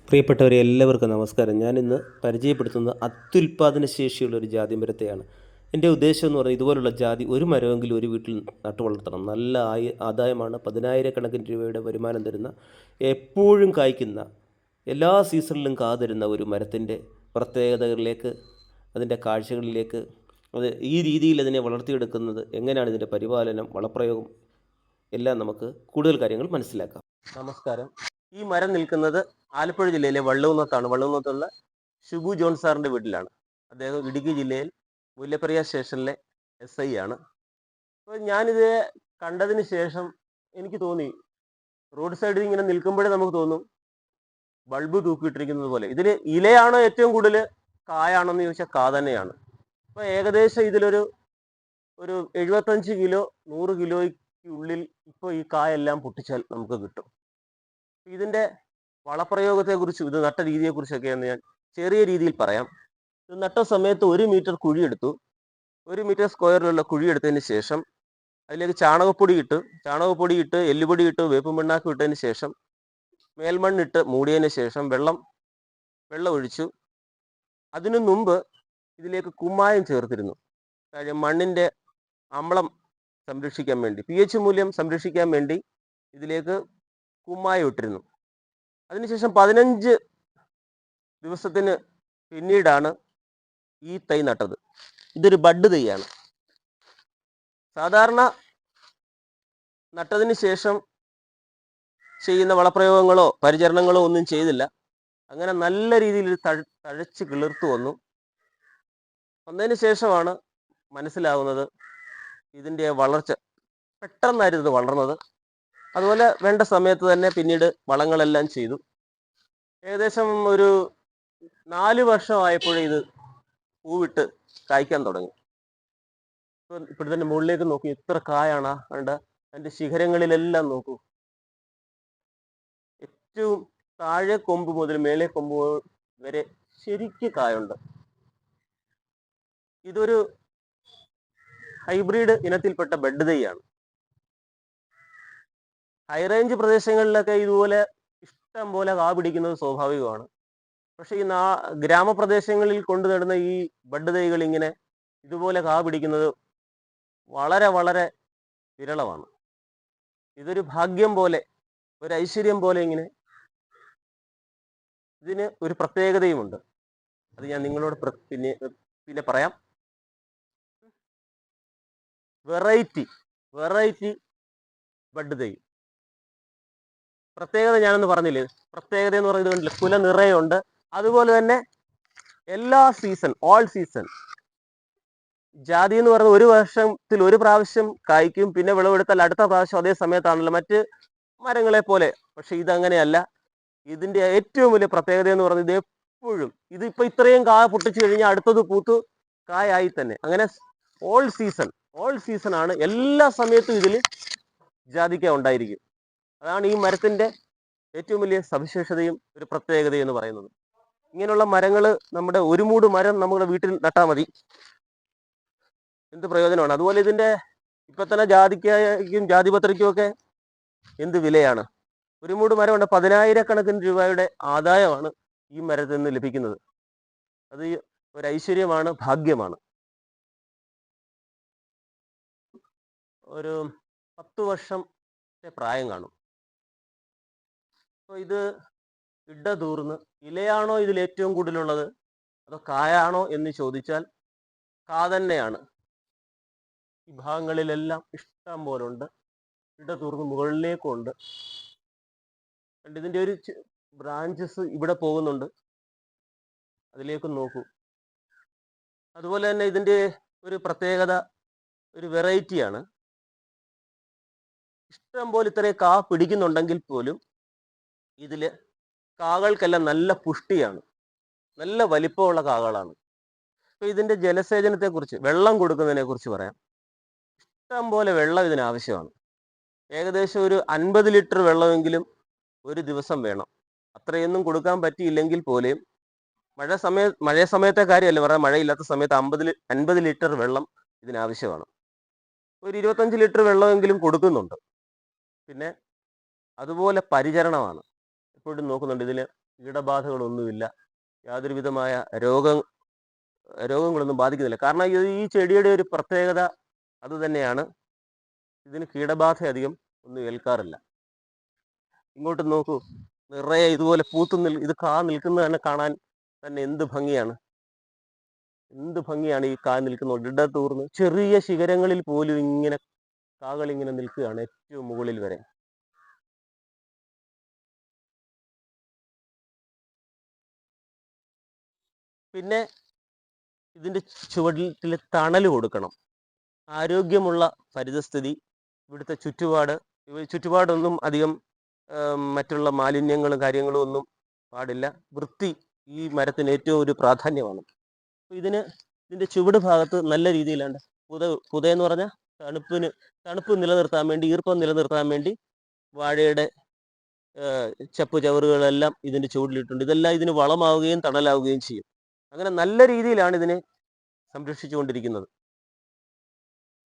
പ്രിയപ്പെട്ടവരെ എല്ലാവർക്കും നമസ്കാരം. ഞാനിന്ന് പരിചയപ്പെടുത്തുന്നത് അത്യുൽപാദന ശേഷിയുള്ള ഒരു ജാതി മരത്തെയാണ്. എൻ്റെ ഉദ്ദേശം എന്ന് പറഞ്ഞാൽ ഇതുപോലുള്ള ജാതി ഒരു മരമെങ്കിലും ഒരു വീട്ടിൽ നട്ടു വളർത്തണം. നല്ല ആദായമാണ്. 10,000 രൂപയുടെ വരുമാനം തരുന്ന, എപ്പോഴും കായ്ക്കുന്ന, എല്ലാ സീസണിലും കാ തരുന്ന ഒരു മരത്തിൻ്റെ പ്രത്യേകതകളിലേക്ക്, അതിൻ്റെ കാഴ്ചകളിലേക്ക്, അത് ഈ രീതിയിൽ അതിനെ വളർത്തിയെടുക്കുന്നത് എങ്ങനെയാണ്, ഇതിൻ്റെ പരിപാലനം, വളപ്രയോഗം എല്ലാം നമുക്ക് കൂടുതൽ കാര്യങ്ങൾ മനസ്സിലാക്കാം. നമസ്കാരം. ഈ മരം നിൽക്കുന്നത് ആലപ്പുഴ ജില്ലയിലെ വള്ളുകുന്നത്താണ്. വള്ളുകുന്നത്തുള്ള ഷിബു ജോൺ സാറിൻ്റെ വീട്ടിലാണ്. അദ്ദേഹം ഇടുക്കി ജില്ലയിൽ മുല്ലപ്പെരിയാർ സ്റ്റേഷനിലെ SI ആണ്. അപ്പോൾ ഞാനിത് കണ്ടതിന് ശേഷം എനിക്ക് തോന്നി, റോഡ് സൈഡിൽ ഇങ്ങനെ നിൽക്കുമ്പോഴേ നമുക്ക് തോന്നും ബൾബ് തൂക്കിയിട്ടിരിക്കുന്നത് പോലെ. ഇതിൽ ഇലയാണോ ഏറ്റവും കൂടുതൽ, കായാണോ എന്ന് ചോദിച്ചാൽ കാ തന്നെയാണ്. അപ്പോൾ ഏകദേശം ഇതിലൊരു 75 കിലോ 100 കിലോയ്ക്കുള്ളിൽ ഇപ്പോൾ ഈ കായെല്ലാം പൊട്ടിച്ചാൽ നമുക്ക് കിട്ടും. ഇതിൻ്റെ വളപ്രയോഗത്തെക്കുറിച്ചും ഇത് നട്ട രീതിയെക്കുറിച്ചൊക്കെയാണ് ഞാൻ ചെറിയ രീതിയിൽ പറയാം. ഇത് നട്ട സമയത്ത് 1 മീറ്റർ കുഴിയെടുത്തു. 1 മീറ്റർ സ്ക്വയറിലുള്ള കുഴിയെടുത്തതിന് ശേഷം അതിലേക്ക് ചാണകപ്പൊടി ഇട്ട് എല്ലുപൊടി ഇട്ട് വേപ്പും പിണ്ണാക്കും ഇട്ടതിന് ശേഷം മേൽമണ്ണിട്ട് മൂടിയതിന് ശേഷം വെള്ളം ഒഴിച്ചു. അതിനു മുമ്പ് ഇതിലേക്ക് കുമ്മായം ചേർത്തിരുന്നു. കാര്യം മണ്ണിൻ്റെ അമ്ലം സംരക്ഷിക്കാൻ വേണ്ടി, pH മൂല്യം സംരക്ഷിക്കാൻ വേണ്ടി ഇതിലേക്ക് കുമ്മായം ഇട്ടിരുന്നു. അതിനുശേഷം 15 ദിവസത്തിന് പിന്നീടാണ് ഈ തൈ നട്ടത്. ഇതൊരു ബഡ് തൈയാണ്. സാധാരണ നട്ടതിന് ശേഷം ചെയ്യുന്ന വളപ്രയോഗങ്ങളോ പരിചരണങ്ങളോ ഒന്നും ചെയ്തില്ല. അങ്ങനെ നല്ല രീതിയിൽ തഴച്ച് കിളിർത്തു വന്നതിന് ശേഷമാണ് മനസ്സിലാവുന്നത് ഇതിൻ്റെ വളർച്ച പെട്ടെന്നായിരുന്നു ഇത് വളർന്നത്. അതുപോലെ വേണ്ട സമയത്ത് തന്നെ പിന്നീട് വളങ്ങളെല്ലാം ചെയ്തു. ഏകദേശം ഒരു 4 വർഷമായപ്പോഴേ ഇത് പൂവിട്ട് കായ്ക്കാൻ തുടങ്ങി. ഇപ്പോൾ തന്നെ മുകളിലേക്ക് നോക്കൂ, എത്ര കായാണ് കണ്ട. അതിൻ്റെ ശിഖരങ്ങളിലെല്ലാം നോക്കൂ, ഏറ്റവും താഴെ കൊമ്പ് മുതൽ മേലെ കൊമ്പ് വരെ ശരിക്ക് കായുണ്ട്. ഇതൊരു ഹൈബ്രിഡ് ഇനത്തിൽപ്പെട്ട ബഡ് തൈയാണ്. ഹൈറേഞ്ച് പ്രദേശങ്ങളിലൊക്കെ ഇതുപോലെ ഇഷ്ടം പോലെ കാ പിടിക്കുന്നത് സ്വാഭാവികമാണ്. പക്ഷേ ഈ ഗ്രാമപ്രദേശങ്ങളിൽ കൊണ്ടു നടുന്ന ഈ ബഡ് തൈകൾ ഇങ്ങനെ ഇതുപോലെ കാ പിടിക്കുന്നത് വളരെ വളരെ വിരളമാണ്. ഇതൊരു ഭാഗ്യം പോലെ, ഒരു ഐശ്വര്യം പോലെ ഇങ്ങനെ. ഇതിന് ഒരു പ്രത്യേകതയുമുണ്ട്. അത് ഞാൻ നിങ്ങളോട് പിന്നെ പറയാം. വെറൈറ്റി ബഡ് തൈ പ്രത്യേകത ഞാനൊന്ന് പറഞ്ഞില്ലേ. പ്രത്യേകത എന്ന് പറയുന്നത് കുല നിറയുണ്ട്. അതുപോലെ തന്നെ ഓൾ സീസൺ ജാതി എന്ന് പറയുന്നത് ഒരു വർഷത്തിൽ ഒരു പ്രാവശ്യം കായ്ക്കും. പിന്നെ വിളവെടുത്താൽ അടുത്ത പ്രാവശ്യം അതേ സമയത്താണല്ലോ മറ്റ് മരങ്ങളെ പോലെ. പക്ഷെ ഇതങ്ങനെയല്ല. ഇതിൻ്റെ ഏറ്റവും വലിയ പ്രത്യേകത എന്ന് പറയുന്നത് ഇത് എപ്പോഴും, ഇതിപ്പോ ഇത്രയും കായ പൊട്ടിച്ചു കഴിഞ്ഞാൽ അടുത്തത് പൂത്തു കായായി തന്നെ. അങ്ങനെ ഓൾ സീസൺ ആണ്. എല്ലാ സമയത്തും ഇതിൽ ജാതിക്ക ഉണ്ടായിരിക്കും. അതാണ് ഈ മരത്തിന്റെ ഏറ്റവും വലിയ സവിശേഷതയും ഒരു പ്രത്യേകതയും എന്ന് പറയുന്നത്. ഇങ്ങനെയുള്ള മരങ്ങൾ നമ്മുടെ ഒരു മൂട് മരം നമ്മുടെ വീട്ടിൽ നട്ടാൽ മതി, എന്ത് പ്രയോജനമാണ്. അതുപോലെ ഇതിന്റെ ഇപ്പൊ തന്നെ ജാതിക്കും ജാതിപത്രിക്കും ഒക്കെ എന്ത് വിലയാണ്. ഒരു മൂട് മരം ഉണ്ട്, 10,000 രൂപയുടെ ആദായമാണ് ഈ മരത്തിൽ നിന്ന് ലഭിക്കുന്നത്. അത് ഒരു ഐശ്വര്യമാണ്, ഭാഗ്യമാണ്. ഒരു 10 വർഷത്തെ പ്രായം കാണും. അപ്പോൾ ഇത് ഇടതൂർന്ന് ഇലയാണോ ഇതിൽ ഏറ്റവും കൂടുതലുള്ളത് അതോ കായാണോ എന്ന് ചോദിച്ചാൽ കാ തന്നെയാണ്. ഈ ഭാഗങ്ങളിലെല്ലാം ഇഷ്ടം പോലെ ഉണ്ട്. ഇടതൂർന്ന് മുകളിലേക്കുണ്ട്. ഇതിൻ്റെ ഒരു ബ്രാഞ്ചസ് ഇവിടെ പോകുന്നുണ്ട്, അതിലേക്ക് നോക്കൂ. അതുപോലെ തന്നെ ഇതിൻ്റെ ഒരു പ്രത്യേകത, ഒരു വെറൈറ്റിയാണ്. ഇഷ്ടം പോലെ ഇത്രയും കാ പിടിക്കുന്നുണ്ടെങ്കിൽ പോലും ഇതില് കാകൾക്കെല്ലാം നല്ല പുഷ്ടിയാണ്, നല്ല വലിപ്പമുള്ള കാകളാണ്. അപ്പൊ ഇതിന്റെ ജലസേചനത്തെ കുറിച്ച്, വെള്ളം കൊടുക്കുന്നതിനെ കുറിച്ച് പറയാം. ഇഷ്ടം പോലെ വെള്ളം ഇതിന് ആവശ്യമാണ്. ഏകദേശം ഒരു 50 ലിറ്റർ വെള്ളമെങ്കിലും ഒരു ദിവസം വേണം. അത്രയൊന്നും കൊടുക്കാൻ പറ്റിയില്ലെങ്കിൽ പോലും മഴ സമയത്തെ കാര്യമല്ല പറയാം, മഴയില്ലാത്ത സമയത്ത് 50 ലിറ്റർ വെള്ളം ഇതിനാവശ്യമാണ്. ഒരു 25 ലിറ്റർ വെള്ളമെങ്കിലും കൊടുക്കുന്നുണ്ട്. പിന്നെ അതുപോലെ പരിചരണമാണ്. എപ്പോഴും നോക്കുന്നുണ്ട് ഇതിന് കീടബാധകളൊന്നുമില്ല, യാതൊരു വിധമായ രോഗങ്ങളൊന്നും ബാധിക്കുന്നില്ല. കാരണം ഈ ചെടിയുടെ ഒരു പ്രത്യേകത അതുതന്നെയാണ്, ഇതിന് കീടബാധ അധികം ഒന്നും ഏൽക്കാറില്ല. ഇങ്ങോട്ട് നോക്കൂ, നിറയെ ഇതുപോലെ ഇത് കാ നിൽക്കുന്നത് തന്നെ കാണാൻ തന്നെ എന്ത് ഭംഗിയാണ്, ഈ കാ നിൽക്കുന്നത്. ഇടതൂർന്ന് ചെറിയ ശിഖരങ്ങളിൽ പോലും ഇങ്ങനെ കാകൾ ഇങ്ങനെ നിൽക്കുകയാണ് ഏറ്റവും മുകളിൽ വരെ. പിന്നെ ഇതിൻ്റെ ചുവട്ടിൽ തണൽ കൊടുക്കണം. ആരോഗ്യമുള്ള പരിതസ്ഥിതി, ഇവിടുത്തെ ചുറ്റുപാടൊന്നും അധികം മറ്റുള്ള മാലിന്യങ്ങളും കാര്യങ്ങളും ഒന്നും പാടില്ല. വൃത്തി ഈ മരത്തിന് ഏറ്റവും ഒരു പ്രാധാന്യമാണ്. ഇതിൻ്റെ ചുവട് ഭാഗത്ത് നല്ല രീതിയിലാണ് പുതയെന്ന് പറഞ്ഞാൽ തണുപ്പ് നിലനിർത്താൻ വേണ്ടി, ഈർപ്പം നിലനിർത്താൻ വേണ്ടി വാഴയുടെ ചപ്പ് ചവറുകളെല്ലാം ഇതിൻ്റെ ചുവട്ടിലിട്ടുണ്ട്. ഇതെല്ലാം ഇതിന് വളമാവുകയും തണലാവുകയും ചെയ്യും. അങ്ങനെ നല്ല രീതിയിലാണ് ഇതിനെ സംരക്ഷിച്ചുകൊണ്ടിരിക്കുന്നത്.